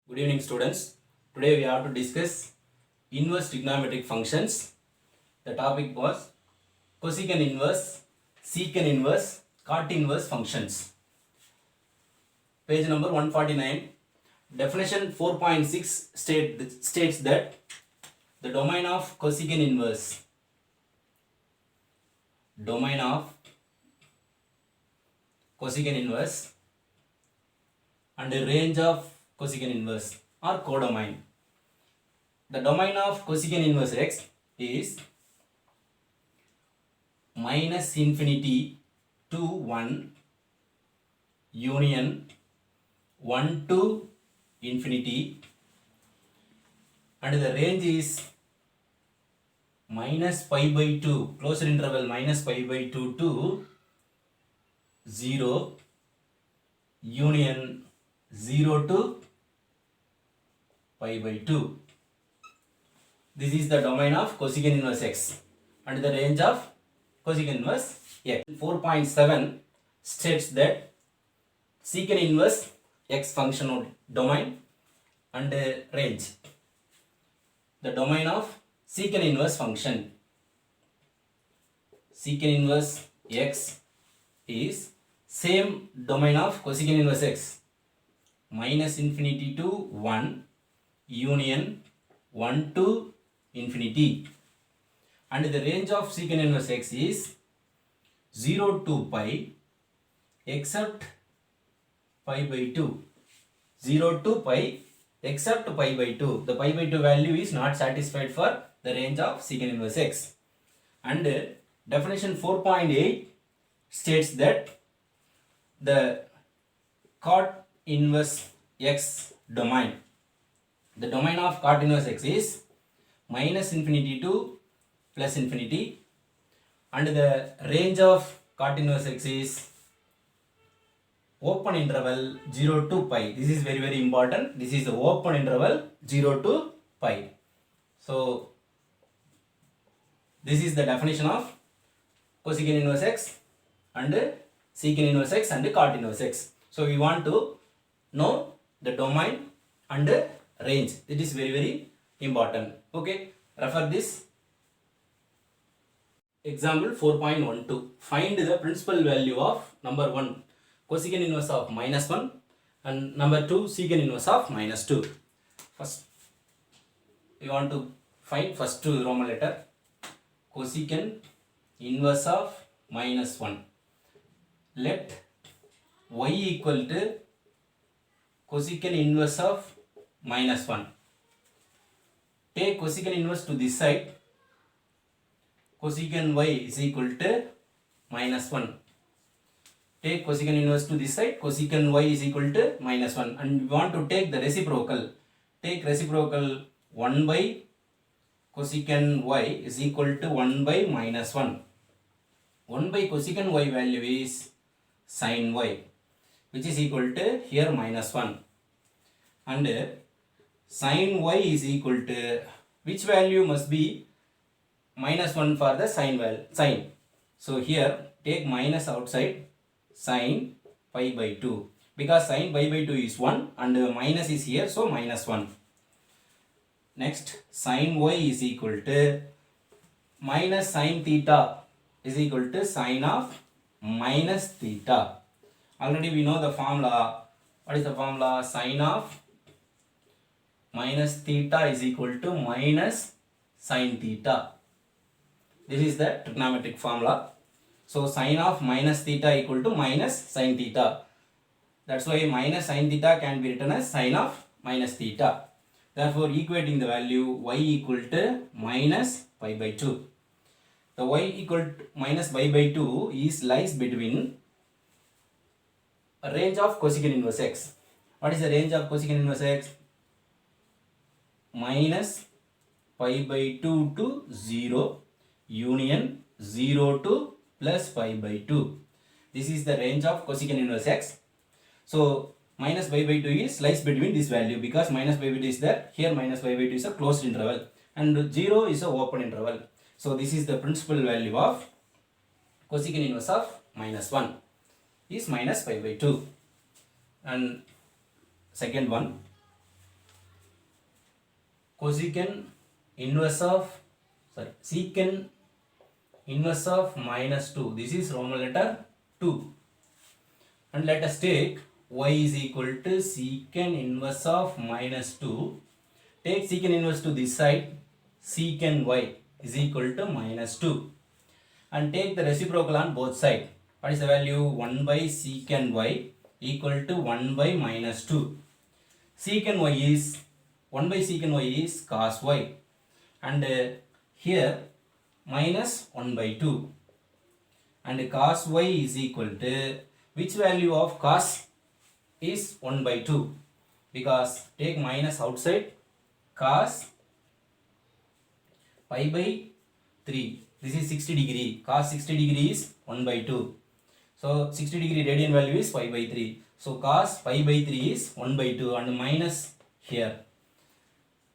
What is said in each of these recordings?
Good evening, students. Today we have to discuss inverse trigonometric functions. The topic was cosecant inverse, secant inverse, cot inverse functions. Page number 149. Definition 4.6 states that the domain of cosecant inverse and the range of cosecant inverse are codomain. The domain of cosecant inverse x is minus infinity to 1 union 1 to infinity, and the range is minus pi by 2, closed interval minus pi by 2 to 0 union 0 to pi by 2. This is the domain of cosecant inverse x and the range of cosecant inverse x. 4.7 states that secant inverse x functional domain and range. The domain of secant inverse function. Secant inverse x is same domain of cosecant inverse x, minus infinity to 1 union 1 to infinity, and the range of secant inverse x is 0 to pi except pi by 2. 0 to pi except pi by 2. The pi by 2 value is not satisfied for the range of secant inverse x. And definition 4.8 states that the cot inverse x domain. The domain of cot inverse x is minus infinity to plus infinity, and the range of cot inverse x is open interval 0 to pi. This is very important. This is the open interval 0 to pi. So this is the definition of cosecant inverse x and secant inverse x and cot inverse x. So we want to know the domain and range. It is very important. Okay, refer this. Example 4.12. Find the principal value of number 1 cosecant inverse of minus 1 and number 2 secant inverse of minus 2. First we want to find first two Roman letter cosecant inverse of minus 1. Let y equal to cosecant inverse of minus 1. Take cosecant inverse to this side. Cosecant y is equal to minus 1. Take cosecant inverse to this side. Cosecant y is equal to minus 1. And we want to take the reciprocal. Take reciprocal 1 by cosecant y is equal to 1 by minus 1. 1 by cosecant y value is sin y, which is equal to here minus 1. And sin y is equal to which value must be minus 1 for the sin. So here take minus outside, sin pi by 2, because sin pi by 2 is 1 and minus is here, so minus 1. Next, sin y is equal to minus sin theta is equal to sin of minus theta. Already we know the formula. What is the formula? Sin of minus theta is equal to minus sin theta. This is the trigonometric formula. So sin of minus theta equal to minus sin theta. That's why minus sin theta can be written as sin of minus theta. Therefore equating the value y equal to minus pi by 2. The y equal to minus pi by 2 lies between a range of cosecant inverse x. What is the range of cosecant inverse x? Minus pi by 2 to 0 union 0 to plus pi by 2. This is the range of cosecant inverse x. So minus pi by 2 lies between this value, because minus pi by 2 is there. Here minus pi by 2 is a closed interval and 0 is a open interval. So this is the principal value of cosecant inverse of minus 1 is minus pi by 2. And second one, cosecant inverse of secant inverse of minus 2. This is Roman letter 2. And let us take y is equal to secant inverse of minus 2. Take secant inverse to this side, secant y is equal to minus 2. And take the reciprocal on both sides. What is the value? 1 by secant y equal to 1 by minus 2. Secant y is 1 by secant y is cos y. And here minus 1 by 2. And cos y is equal to which value of cos is 1 by 2? Because take minus outside, cos pi by 3. This is 60 degree. Cos 60 degree is 1 by 2. So 60 degree radian value is pi by 3. So cos pi by 3 is 1 by 2 and minus here.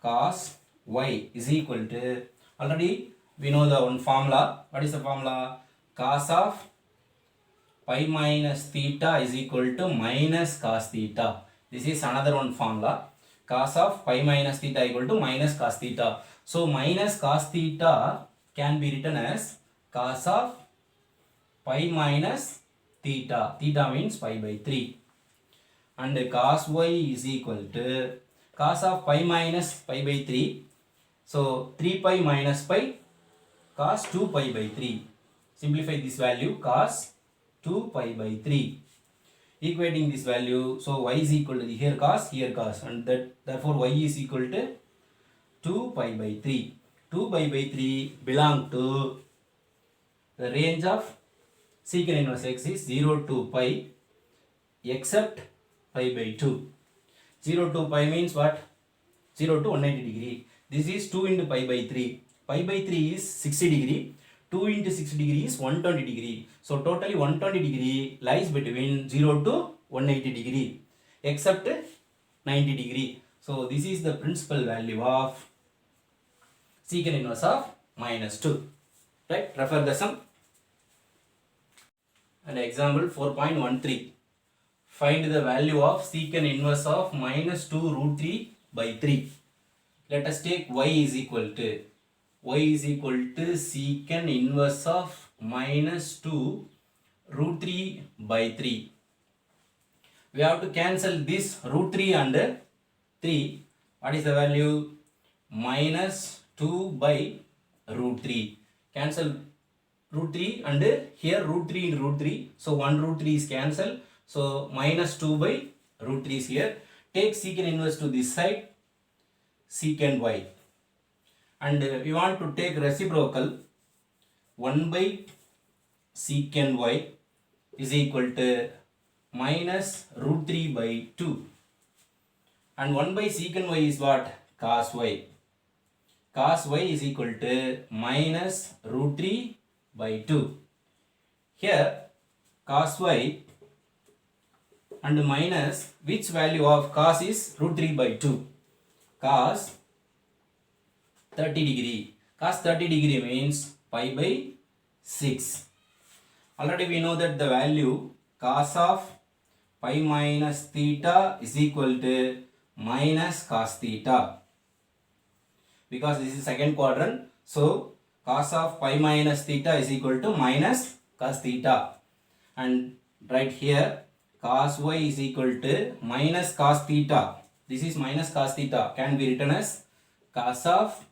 Cos y is equal to, already we know the one formula. What is the formula? Cos of pi minus theta is equal to minus cos theta. This is another one formula. Cos of pi minus theta equal to minus cos theta. So minus cos theta can be written as cos of pi minus theta. Theta means pi by 3. And cos y is equal to cos of pi minus pi by 3. So 3 pi minus pi, cos 2 pi by 3. Simplify this value, cos 2 pi by 3. Equating this value, so y is equal to here cos, and therefore y is equal to 2 pi by 3. 2 pi by 3 belong to the range of secant inverse x is 0 to pi except pi by 2. 0 to pi means what? 0 to 190 degree. This is 2 into pi by 3. Pi by 3 is 60 degree. 2 into 60 degree is 120 degree. So totally 120 degree lies between 0 to 180 degree except 90 degree. So this is the principal value of secant inverse of minus 2. Right? Refer the sum. And example 4.13. Find the value of secant inverse of minus 2 root 3 by 3. Let us take y is equal to secant inverse of minus 2 root 3 by 3. We have to cancel this root 3 and 3. What is the value? Minus 2 by root 3. Cancel root 3 and here root 3 into root 3. So 1 root 3 is cancelled. So minus 2 by root 3 is here. Take secant inverse to this side, secant y. And we want to take reciprocal. 1 by secant y is equal to minus root 3 by 2. And 1 by secant y is what? Cos y. Cos y is equal to minus root 3 by 2. Here cos y and minus which value of cos is root 3 by 2. Cos 30 degree. Cos 30 degree means pi by 6. Already we know that the value cos of pi minus theta is equal to minus cos theta. Because this is second quadrant, so cos of pi minus theta is equal to minus cos theta. And right here cos y is equal to minus cos theta. This is minus cos theta, can be written as cos of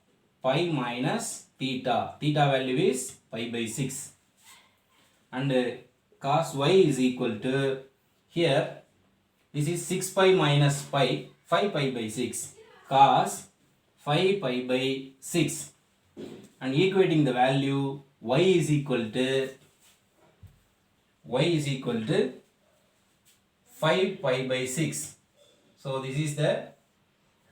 pi minus theta. Theta value is pi by 6. And cos y is equal to, here this is 6 pi minus pi, 5 pi by 6. Cos 5 pi by 6. And equating the value, y is equal to 5 pi by 6. So this is the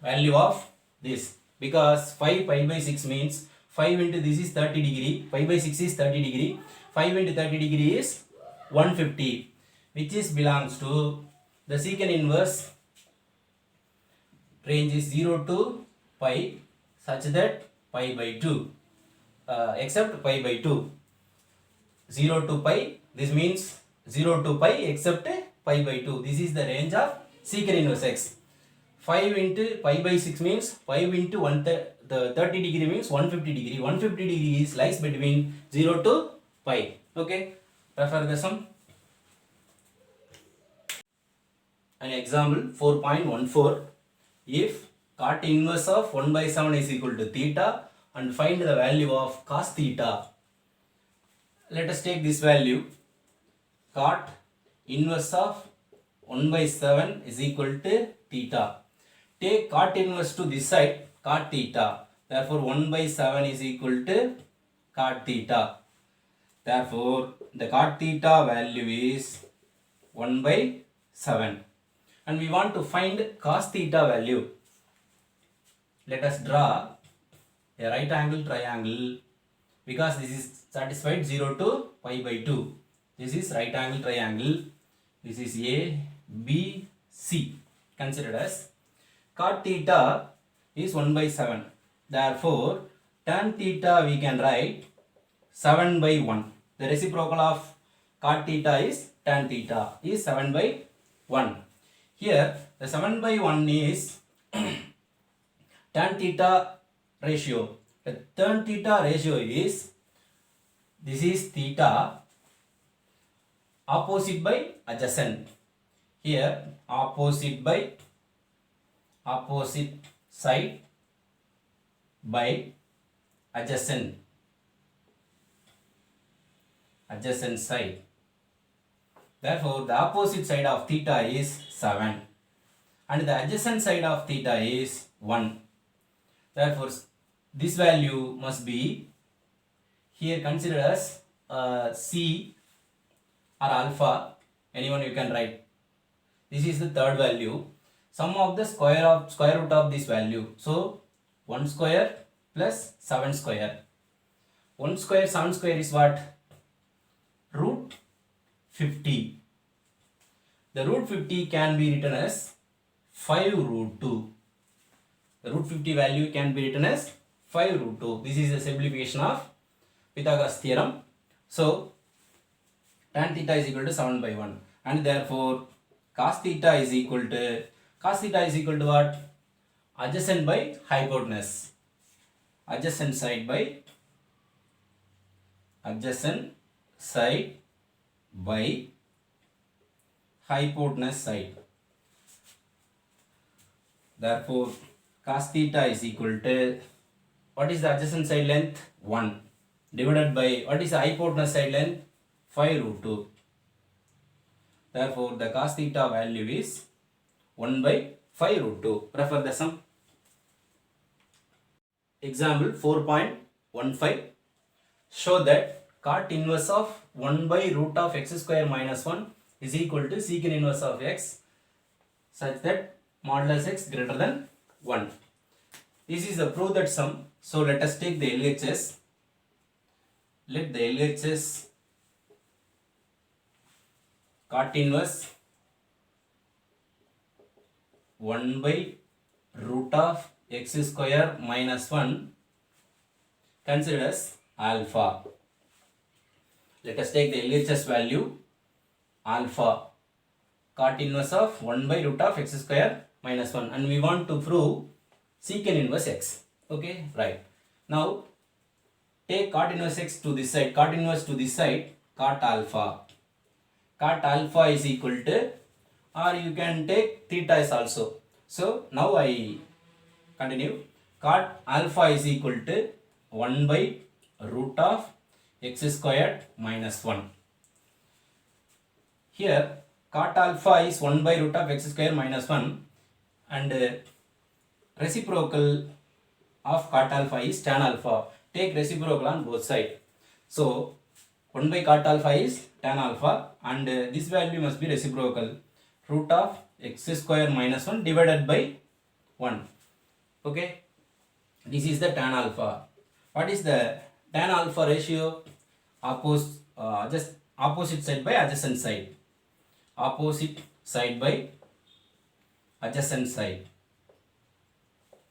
value of this. Because 5 pi by 6 means 5 into this is 30 degree, pi by 6 is 30 degree, 5 into 30 degree is 150, which is belongs to the secant inverse range is 0 to pi such that pi by 2 except pi by 2. 0 to pi, this means 0 to pi except pi by 2. This is the range of secant inverse x. 5 into pi by 6 means 5 into 1 the 30 degree means 150 degree. 150 degree is lies between 0 to pi. Okay, refer the sum. An example 4.14. If cot inverse of 1 by 7 is equal to theta and find the value of cos theta. Let us take this value. Cot inverse of 1 by 7 is equal to theta. Take cot inverse to this side, cot theta. Therefore 1 by 7 is equal to cot theta. Therefore the cot theta value is 1 by 7. And we want to find cos theta value. Let us draw a right angle triangle because this is satisfied 0 to pi by 2. This is right angle triangle. This is A, B, C considered as. Cot theta is 1 by 7. Therefore tan theta we can write 7 by 1. The reciprocal of cot theta is tan theta is 7 by 1. Here the 7 by 1 is tan theta ratio. The tan theta ratio is, this is theta opposite by adjacent. Here opposite by opposite side by adjacent side. Therefore the opposite side of theta is 7 and the adjacent side of theta is 1. Therefore this value must be here considered as C or alpha, anyone you can write. This is the third value. Sum of the square root of this value. So 1 square plus 7 square. 1 square 7 square is what? Root 50. The root 50 can be written as 5 root 2. The root 50 value can be written as 5 root 2. This is a simplification of Pythagoras theorem. So tan theta is equal to 7 by 1 and therefore cos theta is equal to what? Adjacent by hypotenuse. Adjacent side by hypotenuse side. Therefore cos theta is equal to, what is the adjacent side length? 1 divided by, what is the hypotenuse side length? 5 root 2. Therefore the cos theta value is 1 by 5 root 2. Refer the sum. Example 4.15. Show that cot inverse of 1 by root of x square minus 1 is equal to secant inverse of x such that modulus x greater than 1. This is the proof that sum. So let us take the LHS. Let the LHS cot inverse 1 by root of x square minus 1 considered as alpha. Let us take the LHS value alpha, cot inverse of 1 by root of x square minus 1, and we want to prove secant inverse x. Okay, right. Now take cot inverse x to this side, cot inverse to this side, cot alpha. Cot alpha is equal to, or you can take theta is also. So now I continue. Cot alpha is equal to 1 by root of x squared minus 1. Here cot alpha is 1 by root of x square minus 1 and reciprocal of cot alpha is tan alpha. Take reciprocal on both sides. So 1 by cot alpha is tan alpha and this value must be reciprocal. Root of x square minus 1 divided by 1. Okay, this is the tan alpha. What is the tan alpha ratio? Just opposite side by adjacent side. Opposite side by adjacent side.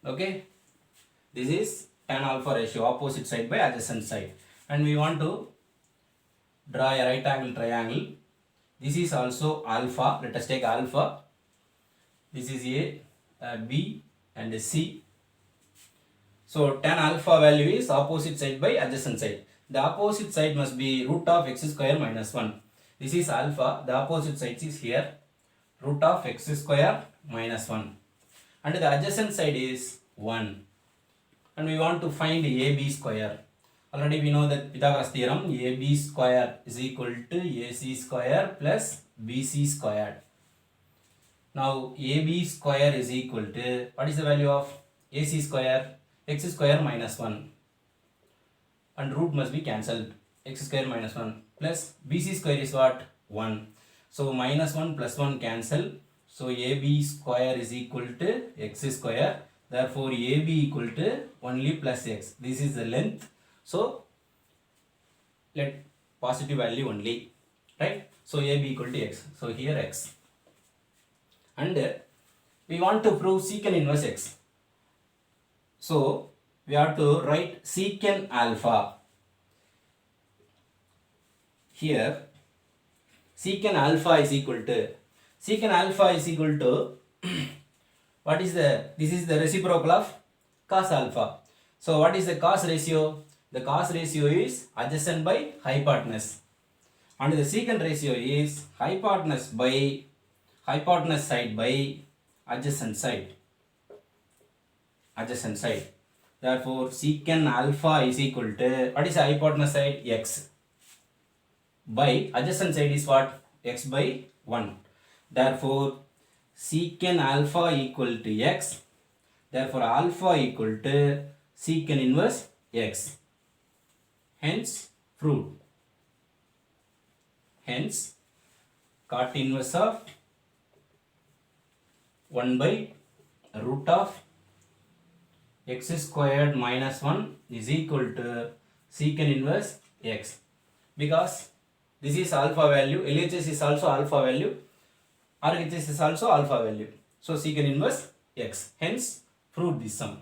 Okay, this is tan alpha ratio, opposite side by adjacent side, and we want to draw a right angle triangle. This is also alpha. Let us take alpha. This is A B and C. So tan alpha value is opposite side by adjacent side. The opposite side must be root of x square minus 1. This is alpha. The opposite side is here. Root of x square minus 1. And the adjacent side is 1. And we want to find AB square. Already we know that Pythagoras theorem, AB square is equal to AC square plus BC squared. Now AB square is equal to, what is the value of AC square? X square minus 1. And root must be cancelled. X square minus 1 plus BC square is what? 1. So minus 1 plus 1 cancel. So AB square is equal to x square. Therefore AB equal to only plus x. This is the length. So let positive value only. Right? So AB equal to x. So here x. And we want to prove secant inverse x. So we have to write secant alpha. Here secant alpha is equal to what is this is the reciprocal of cos alpha. So what is the cos ratio? The cos ratio is adjacent by hypotenuse. And the secant ratio is hypotenuse side by adjacent side. Therefore secant alpha is equal to, what is the hypotenuse side? X. By adjacent side is what? X by 1. Therefore secant alpha equal to x. Therefore alpha equal to secant inverse x. Hence proved. Hence cot inverse of 1 by root of x squared minus 1 is equal to secant inverse x. Because this is alpha value, LHS is also alpha value, RHS is also alpha value. So secant inverse x. Hence proved this sum.